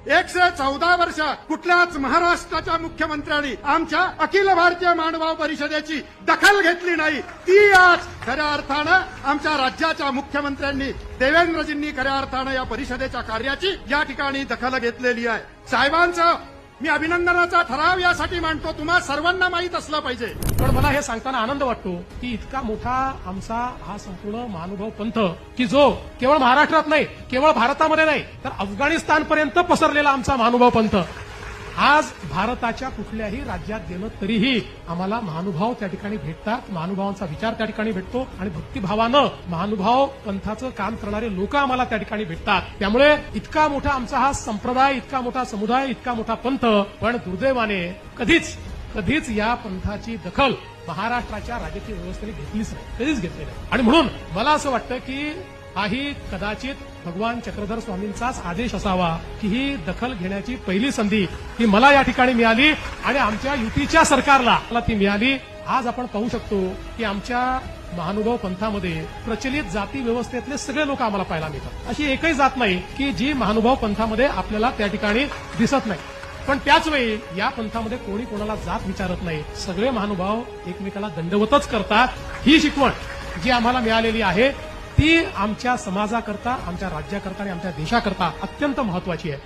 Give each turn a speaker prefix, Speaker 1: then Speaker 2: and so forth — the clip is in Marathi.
Speaker 1: 114 वर्ष कुठल्याच महाराष्ट्राच्या मुख्यमंत्र्यांनी आमच्या अखिल भारतीय मानभाव परिषदेची दखल घेतली नाही. ती आज खऱ्या अर्थानं आमच्या राज्याच्या मुख्यमंत्र्यांनी देवेंद्रजींनी खऱ्या अर्थानं या परिषदेच्या कार्याची या ठिकाणी दखल घेतलेली आहे. साहेबांचं मी अभिनंदनाचा ठराव यासाठी मांडतो, तुम्हा सर्वांना माहीत असलं पाहिजे.
Speaker 2: पण मला हे सांगताना आनंद वाटतो की इतका मोठा आमचा हा संपूर्ण महानुभाव पंथ की जो केवळ महाराष्ट्रात नाही, केवळ भारतामध्ये नाही, तर अफगाणिस्तानपर्यंत पसरलेला आमचा महानुभाव पंथ आज भारताच्या कुठल्याही राज्यात गेलं तरीही आम्हाला महानुभाव त्या ठिकाणी भेटतात, महानुभावांचा विचार त्या ठिकाणी भेटतो आणि भक्तिभावानं महानुभाव पंथाचं काम करणारे लोक आम्हाला त्या ठिकाणी भेटतात. त्यामुळे इतका मोठा आमचा हा संप्रदाय, इतका मोठा समुदाय, इतका मोठा पंथ, पण दुर्दैवाने कधीच या पंथाची दखल महाराष्ट्राच्या राजकीय व्यवस्थेने घेतलीच नाही, कधीच घेतली नाही. आणि म्हणून मला असं वाटतं की हाही कदाचित भगवान चक्रधर स्वामींचाच आदेश असावा की ही दखल घेण्याची पहिली संधी ही मला या ठिकाणी मिळाली आणि आमच्या युतीच्या सरकारला ती मिळाली. आज आपण पाहू शकतो की आमच्या महानुभाव पंथामध्ये प्रचलित जाती व्यवस्थेतले सगळे लोक आम्हाला पाहायला मिळतात. अशी एकही जात नाही की जी महानुभाव पंथामध्ये आपल्याला त्या ठिकाणी दिसत नाही. पण त्याच वेळी या पंथामध्ये कोणी कोणाला जात विचारत नाही, सगळे महानुभाव एकमेकाला दंडवतच करतात. ही शिकवण जी आम्हाला मिळालेली आहे ती आमच्या समाजाकरता, आमच्या राज्याकरता आणि आमच्या देशाकरता अत्यंत महत्वाची आहे.